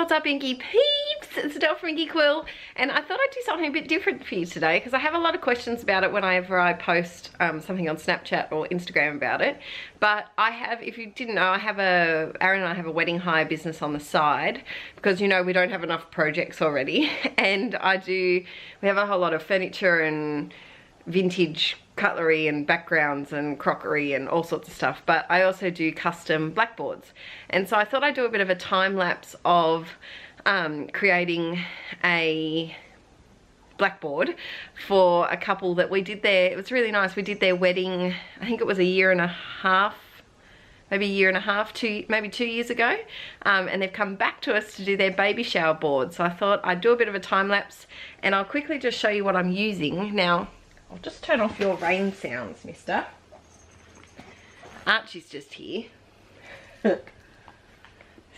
What's up, Inkie peeps? It's Adele from Inkie Quill, and I thought I'd do something a bit different for you today because I have a lot of questions about it whenever I post something on Snapchat or Instagram about it. But I have, if you didn't know, Aaron and I have a wedding hire business on the side because, you know, we don't have enough projects already. And we have a whole lot of furniture and vintage cutlery and backgrounds and crockery and all sorts of stuff, but I also do custom blackboards. And so I thought I'd do a bit of a time lapse of creating a blackboard for a couple that we did it was really nice. We did their wedding, I think it was a year and a half, maybe 2 years ago, and they've come back to us to do their baby shower board. So I thought I'd do a bit of a time lapse and I'll quickly just show you what I'm using. Now I'll just turn off your rain sounds, mister. Archie's just here.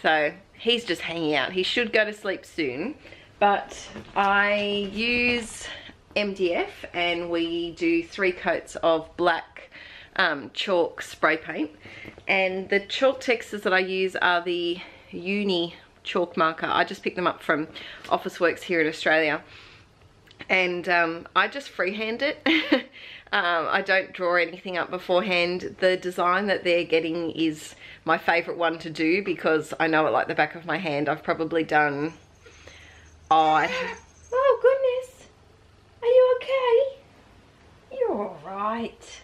So he's just hanging out. He should go to sleep soon. But I use MDF and we do 3 coats of black chalk spray paint. And the chalk textures that I use are the Uni chalk marker. I just picked them up from Officeworks here in Australia. And I just freehand it. I don't draw anything up beforehand. The design that they're getting is my favourite one to do because I know it like the back of my hand. I've probably done, oh goodness, are you okay? You're alright.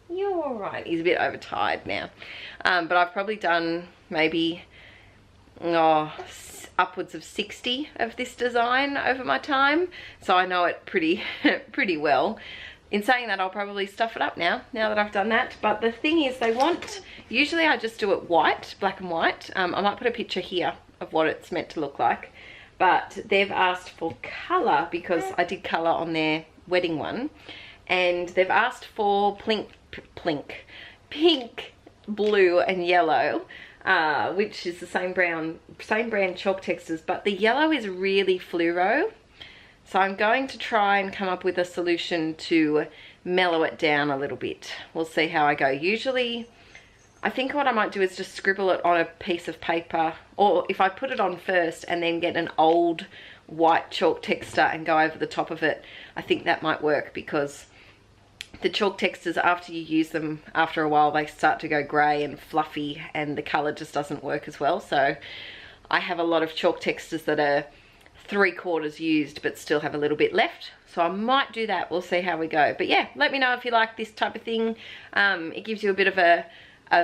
You're alright. He's a bit overtired now. But I've probably done maybe upwards of 60 of this design over my time, so I know it pretty well. In saying that, I'll probably stuff it up now that I've done that. But the thing is, usually I just do it white, black and white. I might put a picture here of what it's meant to look like, but they've asked for colour because I did colour on their wedding one, and they've asked for pink, blue and yellow, which is the same brand chalk textures, but the yellow is really fluoro. So I'm going to try and come up with a solution to mellow it down a little bit. We'll see how I go. Usually, I think what I might do is just scribble it on a piece of paper, or if I put it on first and then get an old white chalk texture and go over the top of it, I think that might work because the chalk textures, after you use them, after a while, they start to go grey and fluffy and the colour just doesn't work as well. So I have a lot of chalk textures that are 3/4 used but still have a little bit left. So I might do that. We'll see how we go. But yeah, let me know if you like this type of thing. It gives you a bit of a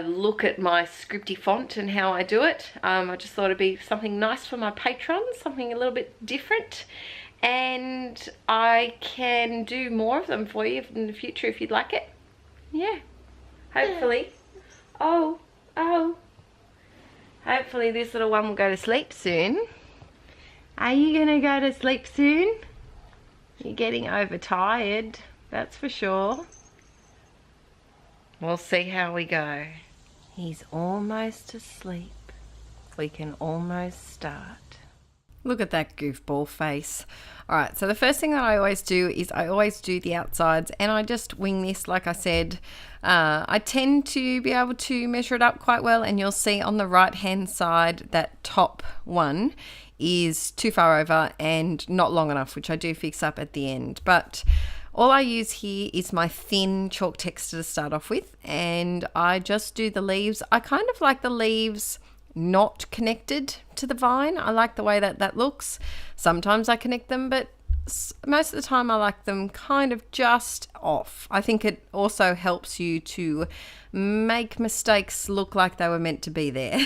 look at my Scripty font and how I do it. I just thought it'd be something nice for my patrons, something a little bit different. And I can do more of them for you in the future if you'd like it. Yeah, hopefully. Oh, hopefully this little one will go to sleep soon. Are you gonna go to sleep soon? You're getting overtired, that's for sure. We'll see how we go. He's almost asleep. We can almost start. Look at that goofball face. All right, so the first thing that I always do is I always do the outsides, and I just wing this, like I said. I tend to be able to measure it up quite well, and you'll see on the right hand side that top one is too far over and not long enough, which I do fix up at the end. But all I use here is my thin chalk texture to start off with, and I just do the leaves. I kind of like the leaves not connected to the vine. I like the way that looks. Sometimes I connect them, but most of the time I like them kind of just off. I think it also helps you to make mistakes look like they were meant to be there.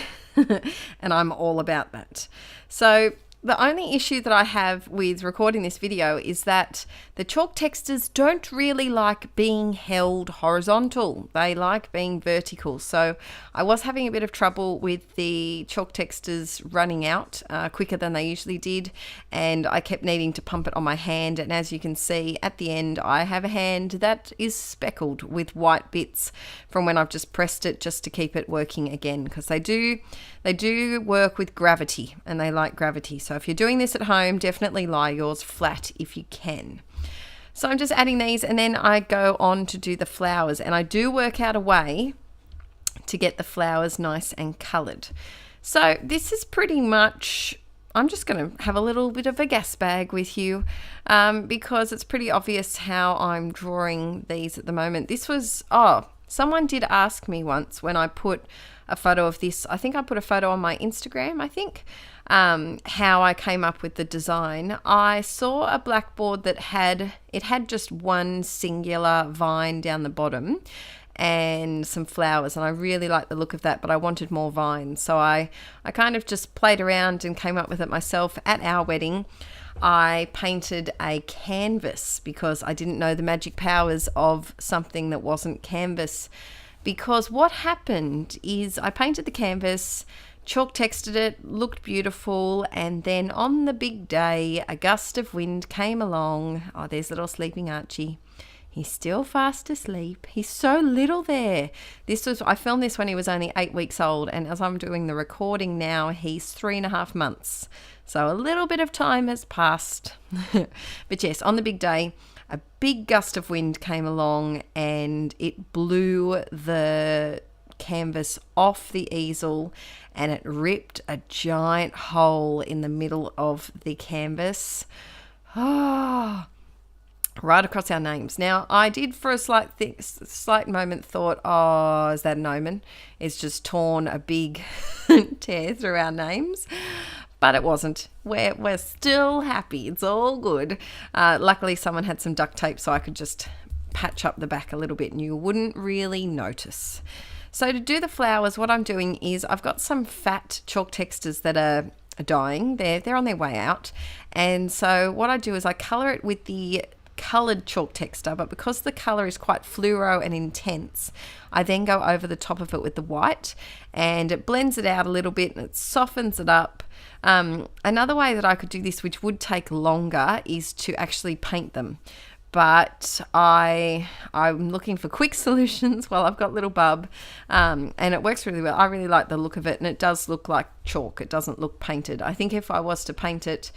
And I'm all about that. So the only issue that I have with recording this video is that the chalk textures don't really like being held horizontal. They like being vertical. So I was having a bit of trouble with the chalk textures running out quicker than they usually did, and I kept needing to pump it on my hand. And as you can see at the end, I have a hand that is speckled with white bits from when I've just pressed it just to keep it working again, because they do work with gravity, and they like gravity. So if you're doing this at home, definitely lie yours flat if you can. So I'm just adding these, and then I go on to do the flowers, and I do work out a way to get the flowers nice and coloured. So this is pretty much I'm just going to have a little bit of a gas bag with you because it's pretty obvious how I'm drawing these at the moment. This was, someone did ask me once when I put a photo of this, I think I put a photo on my Instagram, I think, how I came up with the design. I saw a blackboard that had just one singular vine down the bottom and some flowers, and I really liked the look of that, but I wanted more vines. So I kind of just played around and came up with it myself. At our wedding, I painted a canvas because I didn't know the magic powers of something that wasn't canvas. Because what happened is I painted the canvas, chalk texted it, looked beautiful, and then on the big day, a gust of wind came along. Oh, there's little sleeping Archie. He's still fast asleep. He's so little there. I filmed this when he was only 8 weeks old, and as I'm doing the recording now, he's 3.5 months. So a little bit of time has passed. But yes, on the big day, a big gust of wind came along and it blew the canvas off the easel and it ripped a giant hole in the middle of the canvas. Right across our names. Now, I did for a slight moment thought, oh, is that an omen? It's just torn a big tear through our names. But it wasn't. We're still happy. It's all good. Luckily, someone had some duct tape so I could just patch up the back a little bit and you wouldn't really notice. So to do the flowers, what I'm doing is I've got some fat chalk textures that are dying. They're on their way out. And so what I do is I colour it with the coloured chalk texture, but because the colour is quite fluoro and intense, I then go over the top of it with the white and it blends it out a little bit and it softens it up. Another way that I could do this, which would take longer, is to actually paint them. But I'm looking for quick solutions while I've got little bub, and it works really well. I really like the look of it, and it does look like chalk. It doesn't look painted. I think if I was to paint it,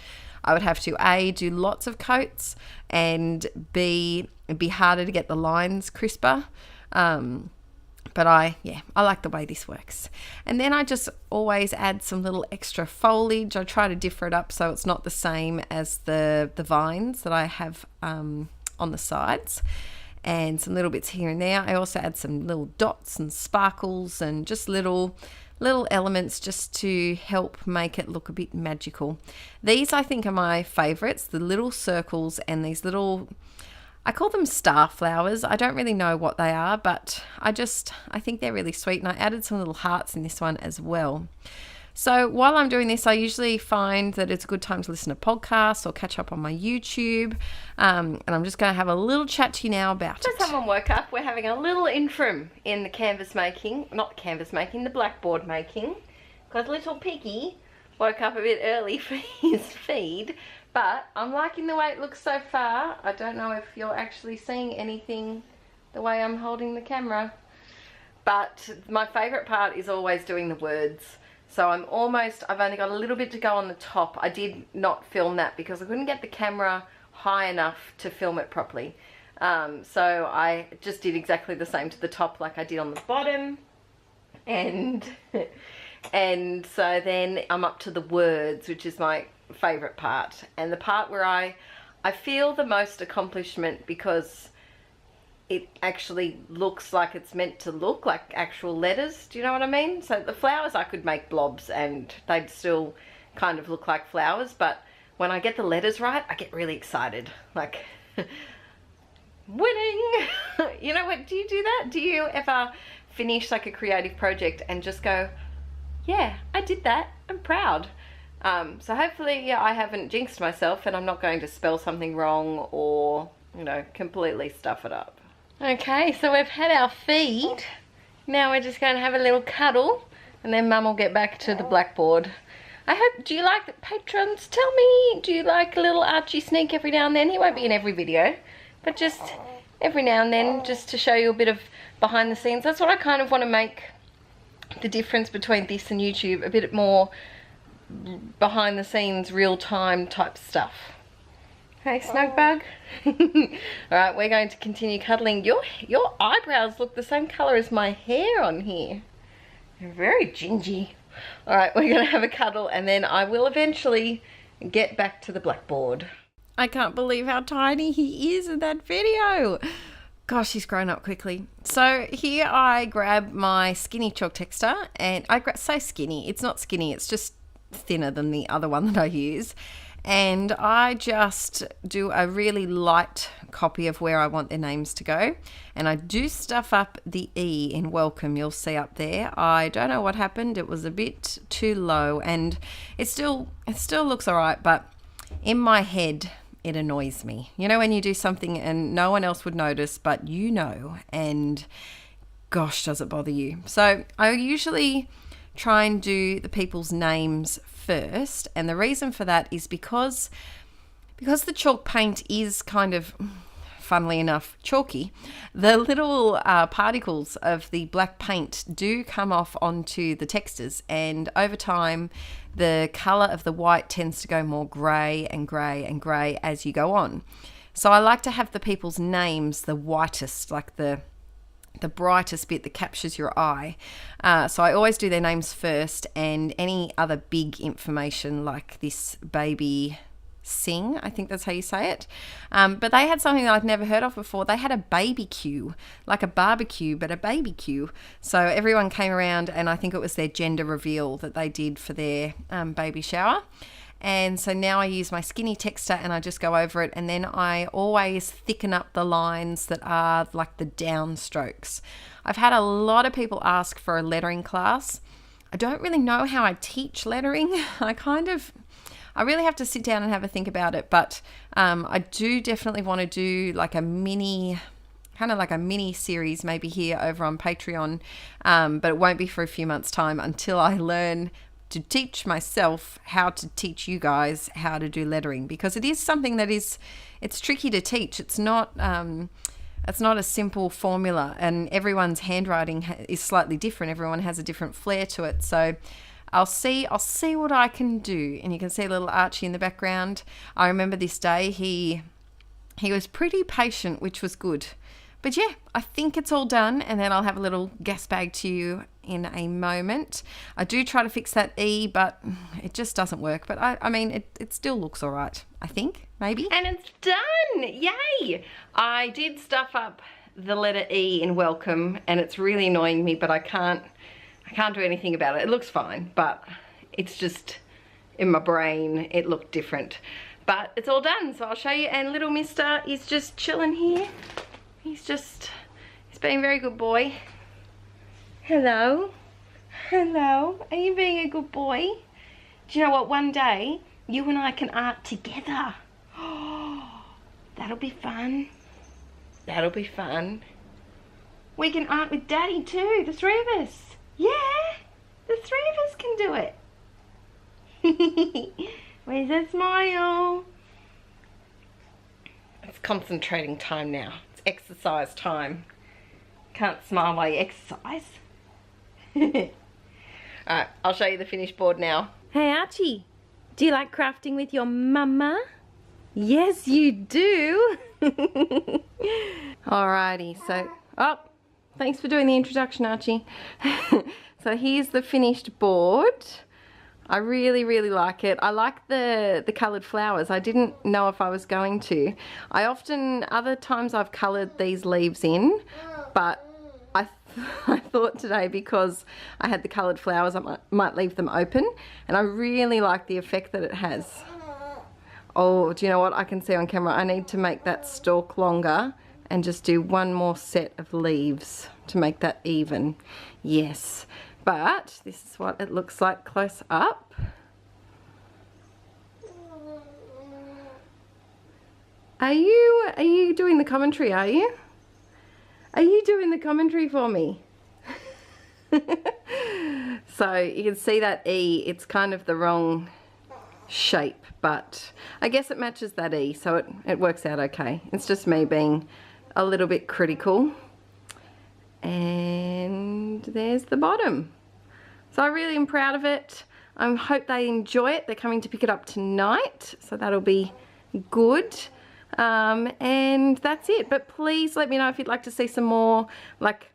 I would have to A, do lots of coats, and B, it'd be harder to get the lines crisper. But I like the way this works. And then I just always add some little extra foliage. I try to differ it up so it's not the same as the vines that I have on the sides, and some little bits here and there. I also add some little dots and sparkles and just little elements just to help make it look a bit magical. These I think are my favorites, the little circles and these little, I call them star flowers. I don't really know what they are, but I think they're really sweet, and I added some little hearts in this one as well. So while I'm doing this, I usually find that it's a good time to listen to podcasts or catch up on my YouTube, and I'm just going to have a little chat to you now about it. So someone woke up. We're having a little interim in the the blackboard making, because little Piggy woke up a bit early for his feed. But I'm liking the way it looks so far. I don't know if you're actually seeing anything the way I'm holding the camera. But my favourite part is always doing the words. So I've only got a little bit to go on the top. I did not film that because I couldn't get the camera high enough to film it properly. So I just did exactly the same to the top like I did on the bottom. And so then I'm up to the words, which is my favorite part, and the part where I feel the most accomplishment because it actually looks like it's meant to look like actual letters. Do you know what I mean? So the flowers, I could make blobs and they'd still kind of look like flowers, but when I get the letters right, I get really excited, like winning. You know what, do you do that? Do you ever finish like a creative project and just go, yeah, I did that, I'm proud? So hopefully I haven't jinxed myself and I'm not going to spell something wrong or, you know, completely stuff it up. Okay, so we've had our feed. Now we're just going to have a little cuddle and then Mum will get back to the blackboard. Do you like the patrons? Tell me, do you like a little Archie sneak every now and then? He won't be in every video, but just every now and then, just to show you a bit of behind the scenes. That's what I kind of want to make the difference between this and YouTube, a bit more behind the scenes, real time type stuff. Hey, snug bug. Alright, we're going to continue cuddling. Your eyebrows look the same colour as my hair on here. They're very gingy. All right, we're gonna have a cuddle and then I will eventually get back to the blackboard. I can't believe how tiny he is in that video. Gosh, he's grown up quickly. So here I grab my skinny chalk texter, and I say skinny, it's not skinny, it's just thinner than the other one that I use. And I just do a really light copy of where I want their names to go. And I do stuff up the E in welcome, you'll see up there. I don't know what happened, it was a bit too low, and it still looks all right, but in my head, it annoys me. You know when you do something and no one else would notice, but you know, and gosh, does it bother you. So I usually try and do the people's names first, and the reason for that is because the chalk paint is kind of, funnily enough, chalky. The little particles of the black paint do come off onto the textures, and over time the colour of the white tends to go more grey and grey and grey as you go on. So I like to have the people's names the whitest, like the brightest bit that captures your eye. So I always do their names first, and any other big information like this baby Sing, I think that's how you say it. But they had something that I'd never heard of before. They had a baby queue, like a barbecue, but a baby queue. So everyone came around, and I think it was their gender reveal that they did for their baby shower. And so now I use my skinny texter and I just go over it, and then I always thicken up the lines that are like the down strokes. I've had a lot of people ask for a lettering class. I don't really know how I teach lettering. I really have to sit down and have a think about it, but I do definitely want to do like a mini series maybe here over on Patreon, but it won't be for a few months' time until I learn to teach myself how to teach you guys how to do lettering, because it is something that it's tricky to teach. It's not a simple formula, and everyone's handwriting is slightly different. Everyone has a different flair to it. So I'll see what I can do. And you can see little Archie in the background. I remember this day, he was pretty patient, which was good. But yeah, I think it's all done, and then I'll have a little gas bag to you in a moment. I do try to fix that E, but it just doesn't work. But I mean, it still looks all right, I think, maybe. And it's done! Yay! I did stuff up the letter E in welcome, and it's really annoying me, but I can't do anything about it. It looks fine, but it's just in my brain, it looked different. But it's all done, so I'll show you. And little mister is just chilling here. He's being a very good boy. Hello. Hello. Are you being a good boy? Do you know what? One day, you and I can art together. Oh, that'll be fun. That'll be fun. We can art with Daddy too, the three of us. Yeah, the three of us can do it. Where's that smile? It's concentrating time now. It's exercise time. Can't smile while you exercise. Alright, I'll show you the finished board now. Hey Archie, do you like crafting with your mama? Yes, you do. Alrighty, so, thanks for doing the introduction, Archie. So here's the finished board. I really, really like it. I like the coloured flowers. I didn't know if I was going to. Other times I've coloured these leaves in, but I thought today, because I had the coloured flowers, I might leave them open, and I really like the effect that it has. Oh, do you know what? I can see on camera. I need to make that stalk longer and just do one more set of leaves to make that even. Yes, but this is what it looks like close up. Are you doing the commentary, are you? Are you doing the commentary for me? So you can see that E, it's kind of the wrong shape, but I guess it matches that E, so it works out okay. It's just me being a little bit critical. And there's the bottom. So I really am proud of it. I hope they enjoy it. They're coming to pick it up tonight, so that'll be good. And that's it. But please let me know if you'd like to see some more like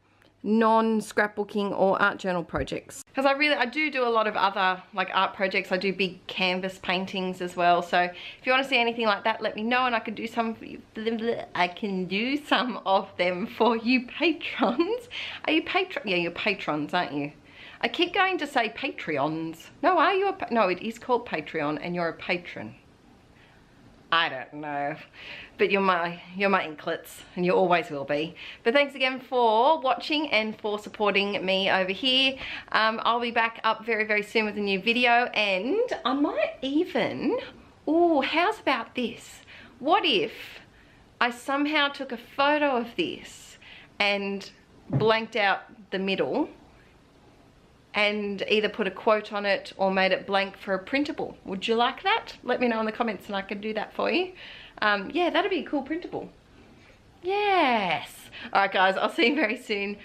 non-scrapbooking or art journal projects, because I do a lot of other like art projects. I do big canvas paintings as well, so if you want to see anything like that, let me know and I can do some of them for you patrons. Are you yeah, you're patrons, aren't you? I keep going to say Patreons. No, are you no, it is called Patreon and you're a patron. I don't know, but you're my inklets, and you always will be. But thanks again for watching and for supporting me over here. I'll be back up very, very soon with a new video, and I might even, oh, how's about this? What if I somehow took a photo of this and blanked out the middle and either put a quote on it or made it blank for a printable? Would you like that? Let me know in the comments and I can do that for you. Yeah, that'd be a cool printable. Yes. All right, guys, I'll see you very soon.